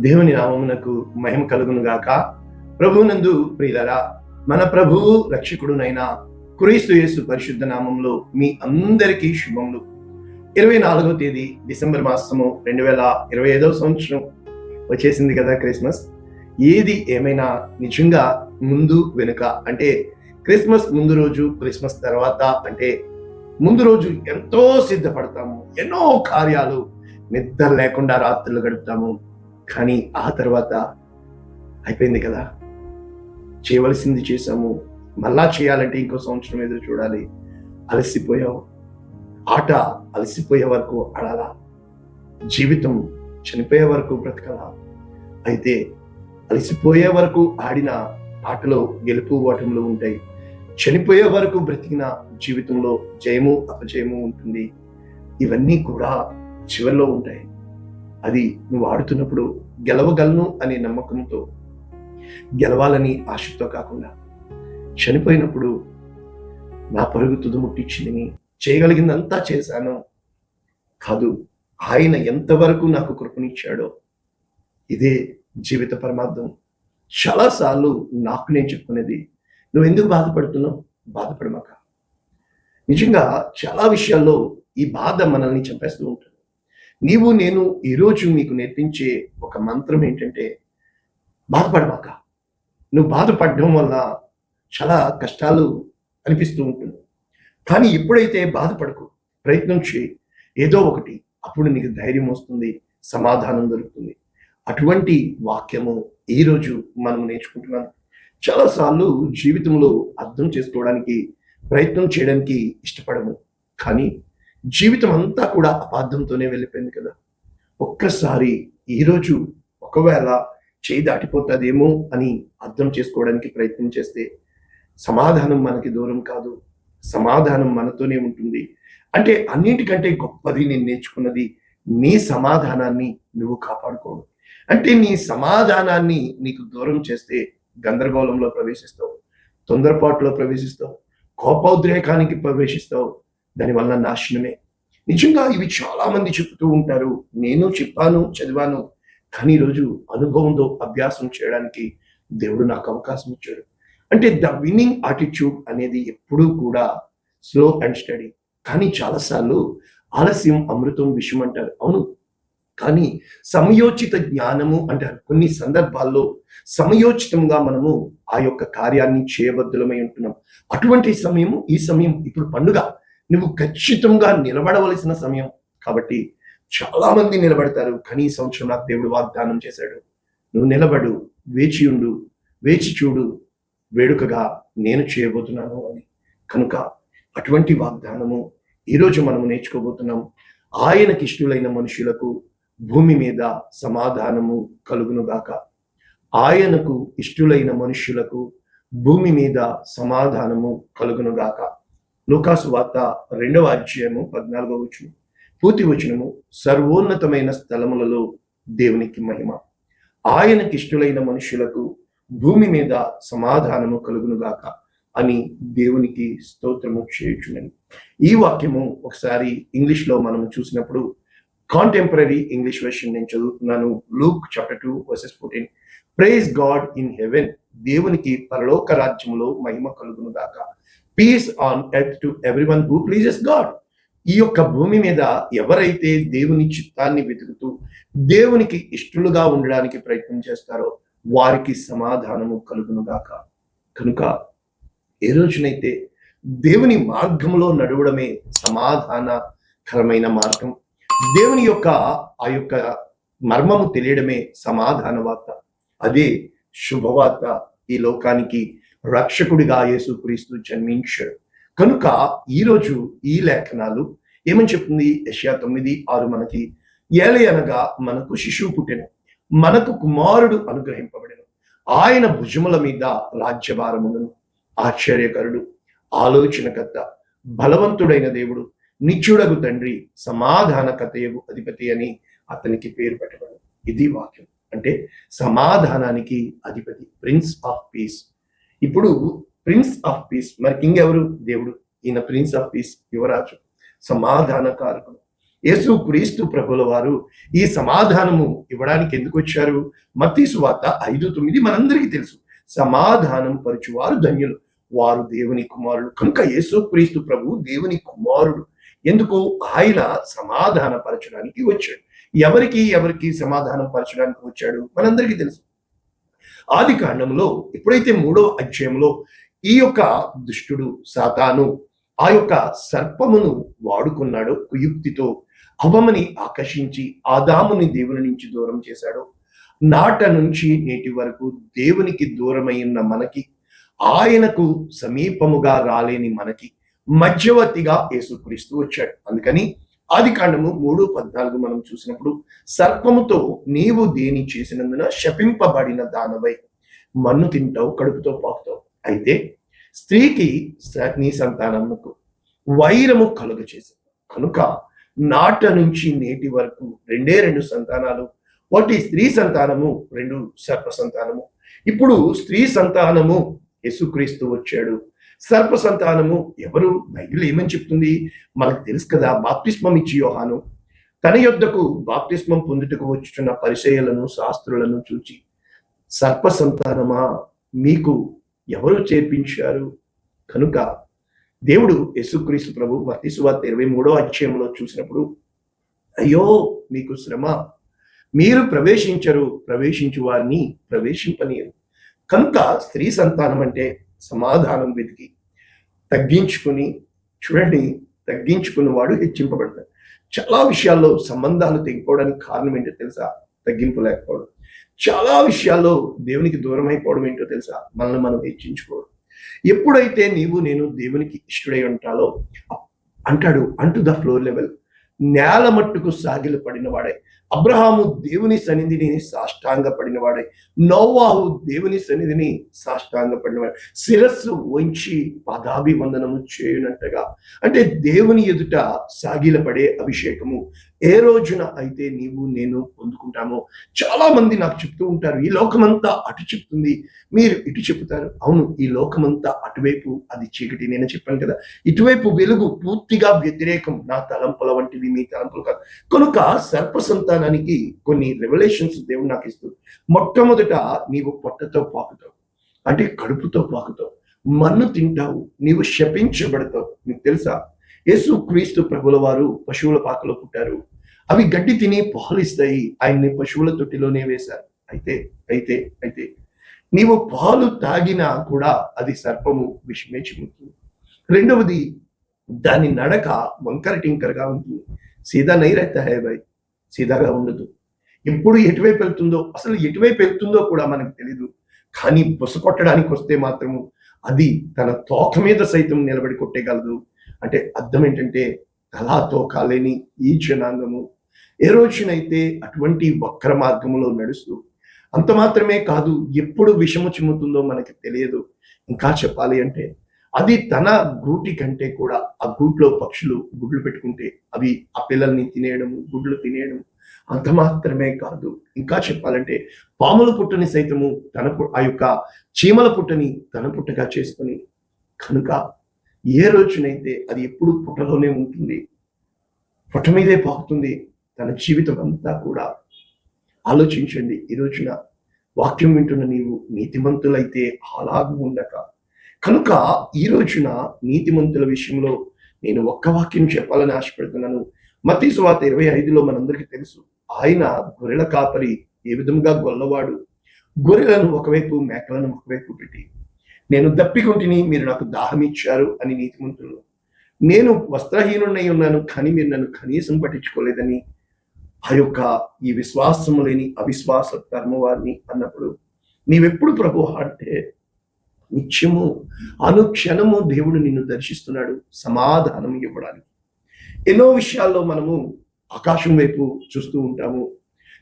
దేవుని నామమునకు మహిమ కలుగును గాక. ప్రభువునందు ప్రియులరా, మన ప్రభువు రక్షకుడునైన క్రీస్తు యేసు పరిశుద్ధ నామంలో మీ అందరికీ శుభములు. 24వ తేదీ డిసెంబర్ మాసము 2025వ సంవత్సరం వచ్చేసింది కదా. క్రిస్మస్ ఏది ఏమైనా నిజంగా ముందు వెనుక అంటే క్రిస్మస్ ముందు రోజు, క్రిస్మస్ తర్వాత అంటే ముందు రోజు ఎంతో సిద్ధపడతాము, ఎన్నో కార్యాలు, నిద్ర లేకుండా రాత్రులు గడుపుతాము. కానీ ఆ తర్వాత అయిపోయింది కదా, చేయవలసింది చేసాము, మళ్ళా చేయాలంటే ఇంకో సంవత్సరం ఎదురు చూడాలి. అలసిపోయావు, ఆట అలసిపోయే వరకు ఆడాలా, జీవితం చనిపోయే వరకు బ్రతకాలా. అయితే అలసిపోయే వరకు ఆడిన ఆటలో గెలుపు ఓటములు ఉంటాయి, చనిపోయే వరకు బ్రతికిన జీవితంలో జయము అపజయము ఉంటుంది. ఇవన్నీ కూడా చివరిలో ఉంటాయి. అది నువ్వు ఆడుతున్నప్పుడు గెలవగలను అనే నమ్మకంతో, గెలవాలని ఆశతో కాకుండా, చనిపోయినప్పుడు నా పరుగు తుదముట్టించిందని, చేయగలిగిందంతా చేశాను కాదు, ఆయన ఎంతవరకు నాకు కృపనిచ్చాడో ఇదే జీవిత పరమార్థం. చాలాసార్లు నాకు నేను చెప్పుకునేది, నువ్వు ఎందుకు బాధపడుతున్నావు? బాధపడమాక. నిజంగా చాలా విషయాల్లో ఈ బాధ మనల్ని చంపేస్తూ ఉంటుంది. నీవు నేను ఈరోజు మీకు నేర్పించే ఒక మంత్రం ఏంటంటే, బాధపడమాక. నువ్వు బాధపడడం వల్ల చాలా కష్టాలు అనిపిస్తూ ఉంటుంది, కానీ ఎప్పుడైతే బాధపడకు, ప్రయత్నం చేయి, ఏదో ఒకటి, అప్పుడు నీకు ధైర్యం వస్తుంది, సమాధానం దొరుకుతుంది. అటువంటి వాక్యము ఈరోజు మనం నేర్చుకుంటున్నాం. చాలాసార్లు జీవితంలో అర్థం చేసుకోవడానికి, ప్రయత్నం చేయడానికి ఇష్టపడము, కానీ జీవితం అంతా కూడా అపార్థంతోనే వెళ్ళిపోయింది కదా. ఒక్కసారి ఈరోజు ఒకవేళ చేయి దాటిపోతుందేమో అని అర్థం చేసుకోవడానికి ప్రయత్నం చేస్తే, సమాధానం మనకి దూరం కాదు, సమాధానం మనతోనే ఉంటుంది. అంటే అన్నిటికంటే గొప్పది నేను నేర్చుకున్నది, నీ సమాధానాన్ని నువ్వు కాపాడుకోవడం. అంటే నీ సమాధానాన్ని నీకు దూరం చేస్తే గందరగోళంలో ప్రవేశిస్తావు, తొందరపాటులో ప్రవేశిస్తావు, కోపోద్రేకానికి ప్రవేశిస్తావు, దానివల్ల నాశనమే. నిజంగా ఇవి చాలా మంది చెప్తూ ఉంటారు, నేను చెప్పాను, చదివాను, కానీ ఈరోజు అనుభవంతో అభ్యాసం చేయడానికి దేవుడు నాకు అవకాశం ఇచ్చాడు. అంటే ద విన్నింగ్ యాటిట్యూడ్ అనేది ఎప్పుడూ కూడా స్లో అండ్ స్టడీ. కానీ చాలాసార్లు ఆలస్యం అమృతం విషయం అంటారు, అవును. కానీ సమయోచిత జ్ఞానము అంటారు. కొన్ని సందర్భాల్లో సమయోచితంగా మనము ఆ యొక్క కార్యాన్ని చేయబద్దులమై ఉంటున్నాం. అటువంటి సమయము ఈ సమయం. ఇప్పుడు పండుగ, నువ్వు ఖచ్చితంగా నిలబడవలసిన సమయం. కాబట్టి చాలా మంది నిలబడతారు, కానీ ఈ సంవత్సరం నాకు దేవుడు వాగ్దానం చేశాడు, నువ్వు నిలబడు, వేచి ఉండు, వేచి చూడు, వేడుకగా నేను చేయబోతున్నాను అని. కనుక అటువంటి వాగ్దానము ఈరోజు మనము నేర్చుకోబోతున్నాం. ఆయనకి ఇష్టలైన మనుషులకు భూమి మీద సమాధానము కలుగునుగాక. ఆయనకు ఇష్టలైన మనుష్యులకు భూమి మీద సమాధానము కలుగునుగాక. లూకాసు వార్త 2వ అధ్యాయము 14వ వచనం, పూర్తి వచనము, సర్వోన్నతమైన స్థలములలో దేవునికి మహిమ, ఆయనకి ఇష్టలైన మనుషులకు భూమి మీద సమాధానము కలుగునుగాక అని దేవునికి స్తోత్రము చేయుచున్నది. ఈ వాక్యము ఒకసారి ఇంగ్లీష్లో మనం చూసినప్పుడు, కాంటెంపరీ ఇంగ్లీష్ వెర్షన్ నేను చదువుతున్నాను. Luke chapter 2 verses 14. Praise God in heaven, దేవునికి పరలోక రాజ్యములో మహిమ కలుగునుగాక. Peace on earth to everyone who pleases God. ఈ యొక్క భూమి మీద ఎవరైతే దేవుని చిత్తాన్ని వెతుకుతూ దేవునికి ఇష్టలుగా ఉండడానికి ప్రయత్నం చేస్తారో వారికి సమాధానము కలుగునుగాక. కనుక ఏ రోజునైతే దేవుని మార్గంలో నడవడమే సమాధానకరమైన మార్గం, దేవుని యొక్క ఆ యొక్క మర్మము తెలియడమే సమాధాన వార్త, అదే శుభవార్త. ఈ లోకానికి రక్షకుడిగా యేసుక్రీస్తు జన్మించాడు. కనుక ఈరోజు ఈ లేఖనాలు ఏమని చెప్తుంది? యెషయా 9:6 మనకి, ఏలయనగా మనకు శిశువు పుట్టెను, మనకు కుమారుడు అనుగ్రహింపబడెను, ఆయన భుజముల మీద రాజ్యభారమును, ఆశ్చర్యకరుడు, ఆలోచనకర్త, బలవంతుడైన దేవుడు, నిత్యుడగు తండ్రి, సమాధానకర్తయగు అధిపతి అని అతనికి పేరు పెట్టబడు. ఇది వాక్యం. అంటే సమాధానానికి అధిపతి, ప్రిన్స్ ఆఫ్ పీస్. ఇప్పుడు ప్రిన్స్ ఆఫ్ పీస్, మరి కింగ్ ఎవరు? దేవుడు. ఈయన ప్రిన్స్ ఆఫ్ పీస్, యువరాజు, సమాధానకారకుడు. యేసు క్రీస్తు ప్రభుల వారు ఈ సమాధానము ఇవ్వడానికి ఎందుకు వచ్చారు? మత్తయి సువార్త 5:9 మనందరికీ తెలుసు. సమాధానం పరచువారు ధన్యులు, వారు దేవుని కుమారులు. కనుక యేసు క్రీస్తు ప్రభు దేవుని కుమారుడు. ఎందుకు? ఆయన సమాధాన పరచడానికి వచ్చాడు. ఎవరికి సమాధానం పరచడానికి వచ్చాడు మనందరికీ తెలుసు. ఆది కాండంలో ఎప్పుడైతే 3వ అధ్యాయంలో ఈ యొక్క దుష్టుడు సాతాను ఆ యొక్క సర్పమును వాడుకున్నాడో, కుయుక్తితో అవమని ఆకర్షించి ఆదాముని దేవుని నుంచి దూరం చేశాడో, నాట నుంచి నేటి వరకు దేవునికి దూరమై ఉన్న మనకి, ఆయనకు సమీపముగా రాలేని మనకి మధ్యవర్తిగా యేసుక్రీస్తు వచ్చాడు. అందుకని ఆది కాండము 3:14 మనం చూసినప్పుడు, సర్పముతో నీవు దేని చేసినందున శపింపబడిన దానవై మన్ను తింటావు, కడుపుతో పాకుతావు. అయితే స్త్రీకి నీ సంతానముకు వైరము కలుగ చేసింది. కనుక నాట నుంచి నేటి వరకు 2 సంతానాలు, ఒకటి స్త్రీ సంతానము, 2 సర్ప సంతానము. ఇప్పుడు స్త్రీ సంతానము యేసుక్రీస్తు వచ్చాడు. సర్ప సంతానము ఎవరు? బైబిల్ ఏమని చెప్తుంది మనకు తెలుసు కదా. బాప్తిస్మం ఇచ్చి యోహాను తన యొద్దకు బాప్తిస్మం పొందుటకు వచ్చుచున్న పరిచయులను శాస్త్రులను చూచి, సర్ప సంతానమా మీకు ఎవరు చేర్పించారు? కనుక దేవుడు యేసుక్రీస్తు ప్రభు మత్తయి సువార్త 23వ అధ్యాయంలో చూసినప్పుడు, అయ్యో మీకు శ్రమ, మీరు ప్రవేశించు వారిని ప్రవేశింపనీయరు. కనుక స్త్రీ సంతానం అంటే సమాధానం వెతికి తగ్గించుకుని, చూడండి, తగ్గించుకున్న వాడు హెచ్చింపబడతాడు. చాలా విషయాల్లో సంబంధాలు తెగిపోవడానికి కారణం ఏంటో తెలుసా? తగ్గింపు లేకపోవడం. చాలా విషయాల్లో దేవునికి దూరం అయిపోవడం ఏంటో తెలుసా? మనల్ని మనం హెచ్చించుకోవడం. ఎప్పుడైతే నీవు నేను దేవునికి ఇష్టడై అంటాడు అంటు ద ఫ్లోర్ లెవెల్, నేల మట్టుకు సాగిల పడిన వాడే. అబ్రహాము దేవుని సన్నిధిని సాష్టాంగ పడిన వాడే. నోవాహు దేవుని సన్నిధిని సాష్టాంగ పడినవాడు. శిరస్సు వంచి పాదాభివందనము చేయునట్టుగా, అంటే దేవుని ఎదుట సాగిల పడే అభిషేకము ఏ రోజున అయితే నీవు నేను పొందుకుంటామో. చాలా మంది నాకు చెప్తూ ఉంటారు, ఈ లోకమంతా అటు చెప్తుంది, మీరు ఇటు చెప్తారు. అవును, ఈ లోకమంతా అటువైపు, అది చీకటి. నేను చెప్పాను కదా, ఇటువైపు వెలుగు పూర్తిగా వ్యతిరేకం. నా తలంపుల వంటివి మీ తలంపులు కాదు. కనుక సర్ప సంతానానికి కొన్ని రెవల్యూషన్స్ దేవుడు నాకు ఇస్తుంది. మొట్టమొదట నీవు పొట్టతో పాకుతావు, అంటే కడుపుతో పాకుతావు, మన్ను తింటావు, నీవు శపించబడతావు. మీకు తెలుసా, యేసు క్రీస్తు ప్రభుల వారు పశువుల పాకలో పుట్టారు. అవి గడ్డి తిని పాలు ఇస్తాయి. ఆయన్ని పశువుల తొట్టిలోనే వేశారు. అయితే నీవు పాలు తాగినా కూడా అది సర్పము విషమే చిమ్ముతుంది. రెండవది, దాని నడక వంకర టింకరగా ఉంటుంది. సీదా నై రహతా హై భాయ్, సీదాగా ఉండదు. ఎప్పుడు ఎటువైపు వెళ్తుందో కూడా మనకు తెలీదు. కానీ బుస కొట్టడానికి వస్తే మాత్రము అది తన తోక మీద సైతం నిలబడి కొట్టేయగలదు. అంటే అర్థం ఏంటంటే, తలా తోక లేని ఈ జనాంగము ఏ రోజునైతే అటువంటి వక్ర మార్గంలో నడుస్తూ, అంత మాత్రమే కాదు, ఎప్పుడు విషము చిమ్ముతుందో మనకి తెలియదు. ఇంకా చెప్పాలి అంటే, అది తన గూటి కంటే కూడా, ఆ గూట్లో పక్షులు గుడ్లు పెట్టుకుంటే అవి ఆ పిల్లల్ని తినేయడము, గుడ్లు తినేయడం. అంత మాత్రమే కాదు, ఇంకా చెప్పాలంటే పాముల పుట్టని సైతము ఆ యొక్క చీమల పుట్టని తన పుట్టగా చేసుకొని, కనుక ఏ రోజునైతే అది ఎప్పుడు పుట్టలోనే ఉంటుంది, పుట్ట మీదే పాకుతుంది తన జీవితం అంతా కూడా. ఆలోచించండి, ఈ రోజున వాక్యం వింటున్న నీవు నీతిమంతులైతే అలాగూ ఉండక. కనుక ఈ రోజున నీతిమంతుల విషయంలో నేను ఒక్క వాక్యం చెప్పాలని ఆశపడుతున్నాను. మత్తయి సువార్త 25లో మనందరికీ తెలుసు, ఆయన గొర్రెల కాపరి ఏ విధంగా గొల్లవాడు, గొర్రెలను ఒకవైపు మేకలను ఒకవైపు పెట్టి, నేను దప్పికొంటిని, మీరు నాకు దాహం ఇచ్చారు అని నీతిమంతులు, నేను వస్త్రహీనుడై ఉన్నాను కానీ మీరు నన్ను కనీసం పట్టించుకోలేదని ఆ యొక్క ఈ విశ్వాసము లేని అవిశ్వాస ధర్మ వారిని అన్నప్పుడు, నీవెప్పుడు ప్రభు అంటే నిత్యము అనుక్షణము దేవుడు నిన్ను దర్శిస్తున్నాడు సమాధానం ఇవ్వడానికి. ఎన్నో విషయాల్లో మనము ఆకాశం వైపు చూస్తూ ఉంటాము,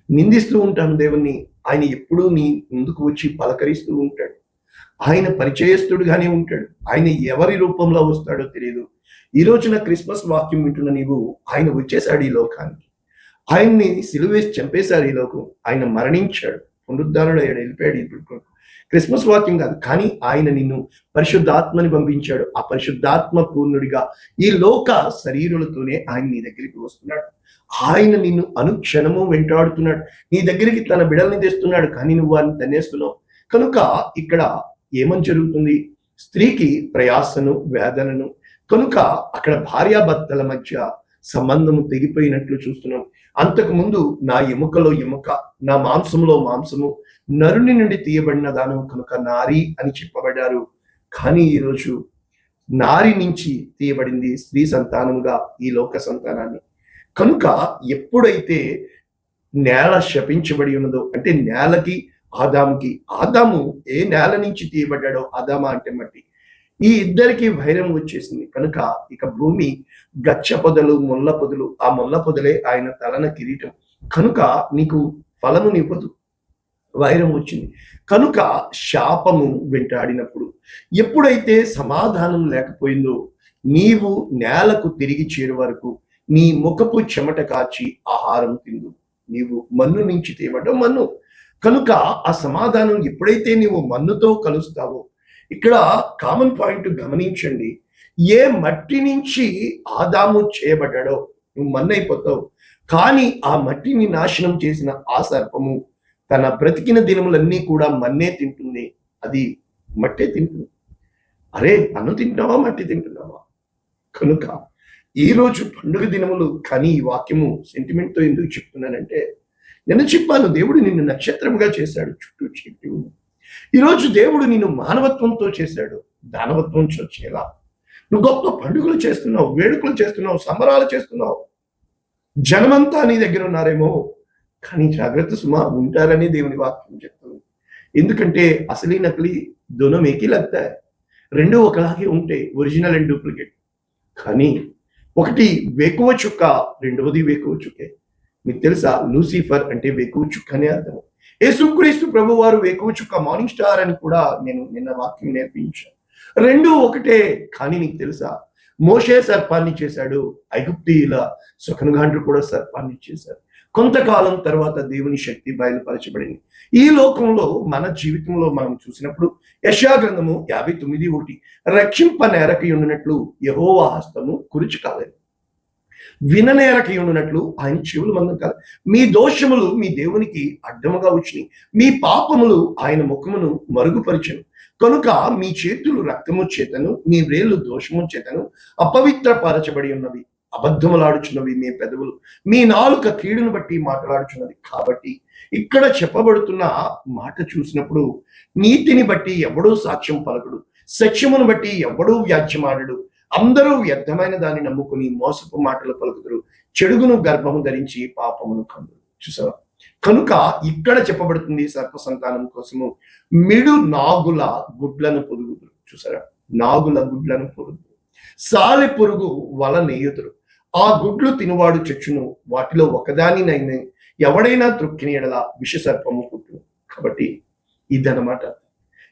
నిందిస్తూ ఉంటాము దేవుణ్ణి. ఆయన ఎప్పుడూ నీ ముందుకు వచ్చి పలకరిస్తూ ఉంటాడు. ఆయన పరిచయస్తుడుగానే ఉంటాడు. ఆయన ఎవరి రూపంలో వస్తాడో తెలియదు. ఈ రోజున క్రిస్మస్ వాక్యం వింటున్న నీవు, ఆయన వచ్చేసాడు ఈ లోకానికి. ఆయన్ని సిలువేసి చంపేశారు ఈ లోకం. ఆయన మరణించాడు, పునరుద్ధానుడయ్యాడు, వెళ్ళిపోయాడు. ఇప్పుడు క్రిస్మస్ వాక్యం కాదు, కానీ ఆయన నిన్ను పరిశుద్ధాత్మని పంపించాడు. ఆ పరిశుద్ధాత్మ పూర్ణుడిగా ఈ లోక శరీరులతోనే ఆయన నీ దగ్గరికి వస్తున్నాడు. ఆయన నిన్ను అనుక్షణము వెంటాడుతున్నాడు. నీ దగ్గరికి తన బిడల్ని తెస్తున్నాడు, కానీ నువ్వు వారిని తన్నేస్తున్నావు. కనుక ఇక్కడ ఏమని జరుగుతుంది? స్త్రీకి ప్రయాసను, వేదనను, కనుక అక్కడ భార్యాభర్తల మధ్య సంబంధము తెగిపోయినట్లు చూస్తున్నాం. అంతకు ముందు నా ఎముకలో ఎముక, నా మాంసంలో మాంసము, నరుని నుండి తీయబడిన దాను కనుక నారి అని చెప్పబడ్డారు. కానీ ఈరోజు నారి నుంచి తీయబడింది స్త్రీ సంతానముగా ఈ లోక సంతానాన్ని. కనుక ఎప్పుడైతే నేల శపించబడి ఉన్నదో, అంటే నేలకి ఆదాముకి, ఆదాము ఏ నేల నుంచి తీయబడ్డాడో, ఆదామా అంటే మట్టి, ఈ ఇద్దరికి వైరం వచ్చేసింది. కనుక ఇక భూమి గచ్చ పొదలు, ముళ్ళ పొదలు, ఆ ముళ్ళ పొదలే ఆయన తలన కిరీటం. కనుక నీకు ఫలమునివ్వదు, వైరం వచ్చింది. కనుక శాపము వెంటాడినప్పుడు, ఎప్పుడైతే సమాధానం లేకపోయిందో, నీవు నేలకు తిరిగి చేరు వరకు నీ ముఖపు చెమట కాచి ఆహారం తిందు. నీవు మన్ను నుంచి తేవడం మన్ను. కనుక ఆ సమాధానం ఎప్పుడైతే నీవు మన్నుతో కలుస్తావో, ఇక్కడ కామన్ పాయింట్ గమనించండి. ఏ మట్టి నుంచి ఆదాము చేయబడ్డాడో నువ్వు మన్నైపోతావు. కానీ ఆ మట్టిని నాశనం చేసిన ఆ సర్పము తన బ్రతికిన దినములన్నీ కూడా మన్నే తింటుంది. అది మట్టే తింటుంది. అరే, అన్ను తింటున్నావా, మట్టి తింటున్నావా? కనుక ఈరోజు పండుగ దినములు. కానీ ఈ వాక్యము సెంటిమెంట్తో ఎందుకు చెప్తున్నానంటే, నేను చెప్పాను, దేవుడు నిన్ను నక్షత్రంగా చేశాడు, చుట్టూ చీకటి ఉంది. ఈరోజు దేవుడు నిన్ను మానవత్వంతో చేశాడు, దానవత్వం వచ్చేలా. నువ్వు గొప్ప పండుగలు చేస్తున్నావు, వేడుకలు చేస్తున్నావు, సంబరాలు చేస్తున్నావు. జనమంతా నీ దగ్గర ఉన్నారేమో, కానీ జాగ్రత్త సుమా, ఉంటారని దేవుని వాక్యం చెప్తుంది. ఎందుకంటే అసలీ నకిలీ దోనో మేకి లగ్తా హై. రెండు ఒకలాగే ఉంటాయి, ఒరిజినల్ అండ్ డూప్లికేట్. కానీ ఒకటి వేకువ చుక్క, రెండవది వేకువ చుక్కే. మీకు తెలుసా, లూసిఫర్ అంటే వేకువ చుక్క అనే అర్థం. యేసుక్రీస్తు ప్రభు వారు వేకువ చుక్క, మార్నింగ్ స్టార్ అని కూడా నేను నిన్న వాక్యం నేర్పించాను. రెండు ఒకటే. కానీ నీకు తెలుసా, మోషే సర్పాన్ని చేశాడు, ఐగుప్తీయుల సుఖనుగాండ్రు కూడా సర్పాన్ని చేశారు. కొంతకాలం తర్వాత దేవుని శక్తి బయలుపరచబడింది. ఈ లోకంలో మన జీవితంలో మనం చూసినప్పుడు యెషయా గ్రంథము 59:1, రక్షింపనేరక ఉండినట్లు యెహోవా హస్తము కురుచు కాలేదు, విననేరక ఉండినట్లు ఆయన చెవులు మందం కాదు. మీ దోషములు మీ దేవునికి అడ్డముగా వచ్చినాయి, మీ పాపములు ఆయన ముఖమును మరుగుపరిచెను. కనుక మీ చేతులు రక్తము చేతను, మీ వేళ్ళు దోషము చేతను అపవిత్రపరచబడి ఉన్నవి. అబద్ధములాడుచున్నవి మీ పెదవులు, మీ నాలుక కీడును బట్టి మాట్లాడుచున్నది. కాబట్టి ఇక్కడ చెప్పబడుతున్న మాట చూసినప్పుడు, నీతిని బట్టి ఎవడూ సాక్ష్యం పలకడు, సత్యమును బట్టి ఎవడూ వ్యాజ్యమాడడు. అందరూ వ్యర్థమైన దాన్ని నమ్ముకుని మోసపు మాటలు పలుకుదురు, చెడుగును గర్భము ధరించి పాపమును కందురు. చూసావా? కనుక ఇక్కడ చెప్పబడుతుంది, సర్ప సంతానం కోసము మిడు నాగుల గుడ్లను పొదుగుదురు. చూసారా? నాగుల గుడ్లను పొదుగుదురు, సాలె పురుగు వల నేయుదురు, ఆ గుడ్లు తినువాడు చచ్చును, వాటిలో ఒకదానినైనా ఎవడైనా త్రొక్కిన ఎడల విష సర్పము పుట్టును. కాబట్టి ఇదన్నమాట.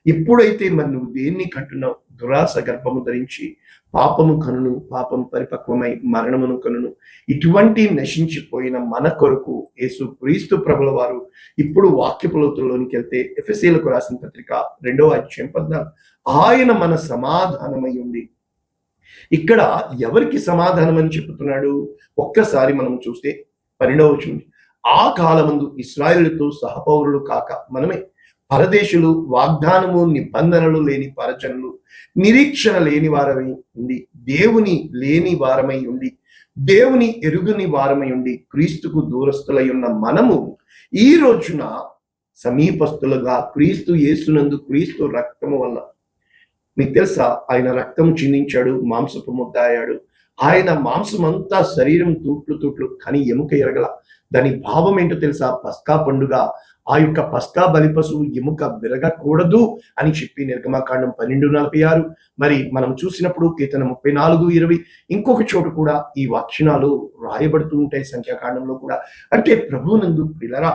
ఎప్పుడైతే మరి నువ్వు దేన్ని కంటున్నావు, దురాశ గర్భము ధరించి పాపము కనును, పాపం పరిపక్వమై మరణమును కనును. ఇటువంటి నశించిపోయిన మన కొరకు యేసు క్రీస్తు ప్రభుల వారు ఇప్పుడు వాక్యపు లోతుల్లోనికి వెళ్తే, ఎఫెసీయులకు రాసిన పత్రిక 2:14, ఆయన మన సమాధానమై ఉండి. ఇక్కడ ఎవరికి సమాధానం అని చెప్తున్నాడు? ఒక్కసారి మనం చూస్తే 12వ వచనం, ఆ కాలమందు ఇశ్రాయేలుతో సహపౌరులు కాక మనమే పరదేశులు, వాగ్దానము నిబంధనలు లేని పరజనులు, నిరీక్షణ లేని వారమై ఉండి, దేవుని లేని వారమై ఉండి, దేవుని ఎరుగని వారమై ఉండి, క్రీస్తుకు దూరస్తులై ఉన్న మనము ఈ రోజున సమీపస్తులుగా క్రీస్తు యేసునందు, క్రీస్తు రక్తము వల్ల. మీకు తెలుసా, ఆయన రక్తము చిందించాడు, మాంసపు ముద్ద అయ్యాడు. ఆయన మాంసమంతా శరీరం తూట్లు, కానీ ఎముక ఎరగల. దాని భావం ఏంటో తెలుసా? పస్కా పండుగ, ఆ యొక్క పస్కా బలి పశువు ఎముక విరగకూడదు అని చెప్పి నిర్గమకాండం 12:46. మరి మనం చూసినప్పుడు కీర్తన 34:20, ఇంకొక చోటు కూడా ఈ వాక్యాలు రాయబడుతూ ఉంటాయి, సంఖ్యాకాండంలో కూడా. అంటే ప్రభువునందు ప్రియులారా,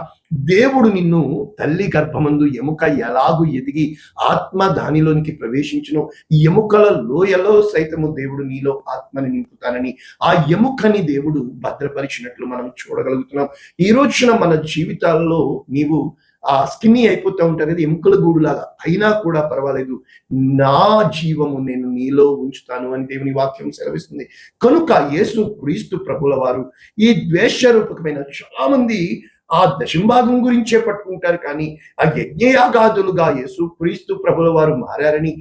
దేవుడు నిన్ను తల్లి గర్భమందు ఎముక ఎలాగూ ఎదిగి ఆత్మ దానిలోనికి ప్రవేశించును, ఎముకల లోయలో సైతము దేవుడు నీలో ఆత్మని నింపుతానని ఆ ఎముకని దేవుడు భద్రపరిచినట్లు మనం చూడగలుగుతున్నాం. ఈ రోజున మన జీవితాల్లో నీవు స్కిన్నీ అయిపోతూ ఉంటారు కదా, ఎముకల గూడులాగా. అయినా కూడా పర్వాలేదు, నా జీవము నేను నీలో ఉంచుతాను అని దేవుని వాక్యం సెలవిస్తుంది. కనుక యేసు క్రీస్తు ప్రభుల వారు ఈ ద్వేషరూపకమైన, చాలా మంది ఆ దశంభాగం గురించే పట్టుకుంటారు, కానీ ఆ యజ్ఞయాగాదులుగా యేసు క్రీస్తు ప్రభుల వారు మారారని,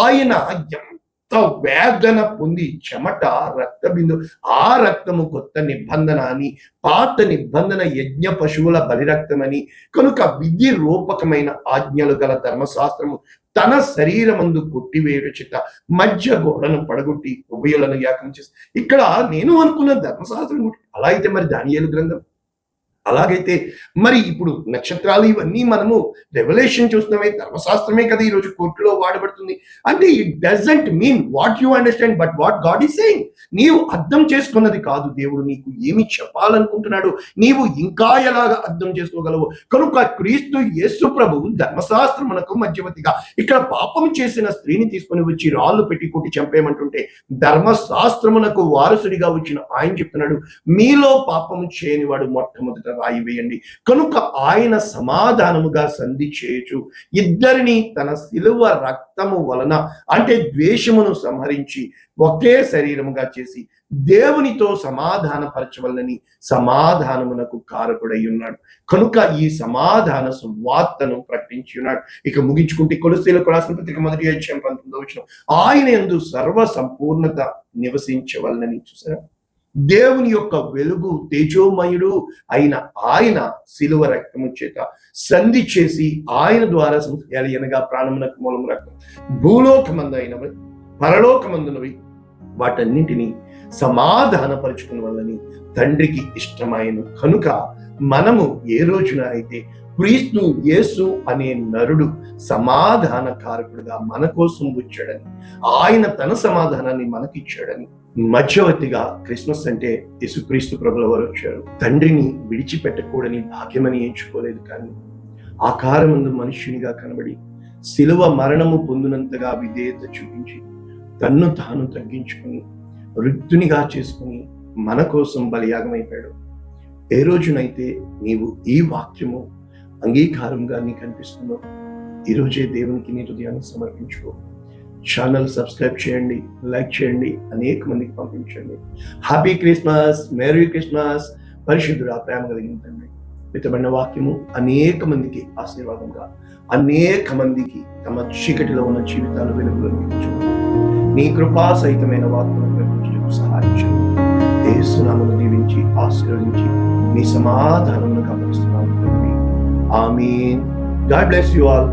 ఆయన ఎంత వేదన పొంది చెమట రక్త బిందు, ఆ రక్తము కొత్త నిబంధన అని, పాత నిబంధన యజ్ఞ పశువుల బలిరక్తమని, కనుక విధి రూపకమైన ఆజ్ఞలు గల ధర్మశాస్త్రము తన శరీరమందు కొట్టివేయుట చేత మధ్య గోడను పడగొట్టి ఉభయులను ఏకం చేసి. ఇక్కడ నేను అనుకున్న ధర్మశాస్త్రం అలా అయితే మరి దానియేలు గ్రంథం, అలాగైతే మరి ఇప్పుడు నక్షత్రాలు ఇవన్నీ మనము రెవల్యూషన్ చూస్తున్నామే, ధర్మశాస్త్రమే కదా ఈరోజు కోర్టులో వాడబడుతుంది. అంటే it doesn't mean what you understand but what God is saying. నీవు అర్థం చేసుకున్నది కాదు దేవుడు నీకు ఏమి చెప్పాలనుకుంటున్నాడు, నీవు ఇంకా ఎలాగ అర్థం చేసుకోగలవు. కనుక క్రీస్తు యేసు ప్రభు ధర్మశాస్త్రమునకు మధ్యవర్తిగా, ఇక్కడ పాపం చేసిన స్త్రీని తీసుకొని వచ్చి రాళ్ళు పెట్టి కొట్టి చంపేయమంటుంటే ధర్మశాస్త్రమునకు వారసుడిగా వచ్చిన ఆయన చెప్తున్నాడు, మీలో పాపము చేయని వాడు మొట్టమొదట రాయి వేయండి. కనుక ఆయన సమాధానముగా సంధి చేయొచ్చు, ఇద్దరిని తన శిలువ రక్తము వలన అంటే ద్వేషమును సంహరించి ఒకే శరీరముగా చేసి దేవునితో సమాధానపరచవలనని సమాధానమునకు కారకుడై ఉన్నాడు. కనుక ఈ సమాధాన సువార్తను ప్రకటించి ఉన్నాడు. ఇక ముగించుకుంటే కొలస్సీలకు రాసిన పత్రిక 1:19 ఆయన యందు సర్వ సంపూర్ణత నివసించవలనని. చూసారా, దేవుని యొక్క వెలుగు తేజోమయుడు అయిన ఆయన శిలువ రక్తము చేత సంధి చేసి ఆయన ద్వారా అనగా ప్రాణమునకు మూలము రక్తం, భూలోకమందైనవి పరలోకమందునవి వాటన్నింటినీ సమాధానపరుచుకున్న వల్లని తండ్రికి ఇష్టమైన. కనుక మనము ఏ రోజున అయితే క్రీస్తు యేసు అనే నరుడు సమాధాన కారకుడుగా మన కోసం వచ్చాడని, ఆయన తన సమాధానాన్ని మనకిచ్చాడని, మధ్యవర్తిగా క్రిస్మస్ అంటే యేసుక్రీస్తు ప్రభుల వారు వచ్చారు. తండ్రిని విడిచిపెట్టకూడని భాగ్యమని ఎంచుకోలేదు, కానీ ఆకారమందు మనుష్యునిగా కనబడి శిలువ మరణము పొందినంతగా విధేయత చూపించి తన్ను తాను తగ్గించుకుని రిక్తునిగా చేసుకుని మన కోసం బలియాగమైపోయాడు. ఏ రోజునైతే నీవు ఈ వాక్యము అంగీకారంగా నీకు అనిపిస్తుందో, ఈరోజే దేవునికి నీ హృదయాన్ని సమర్పించుకో. ఛానల్ సబ్స్క్రైబ్ చేయండి, లైక్ చేయండి, అనేక మందికి పంపించండి. Happy Christmas, merry Christmas. పరిశుద్ధుడు ఆ ప్రేమ కలిగిన తండ్రి, విత్తబడిన వాక్యము అనేక మందికి ఆశీర్వాదంగా, అనేక మందికి తమ చీకటిలో ఉన్న జీవితాలు వెలుగులోకి నీ కృపా సహితమైన వాక్యం ప్రకటించడానికి సహాయం చేయండి. యేసు నామమున దీవించి ఆశీర్వదించి నీ సమాధానమును కాపాడుతున్నాము తండ్రి. Amen. God bless you all.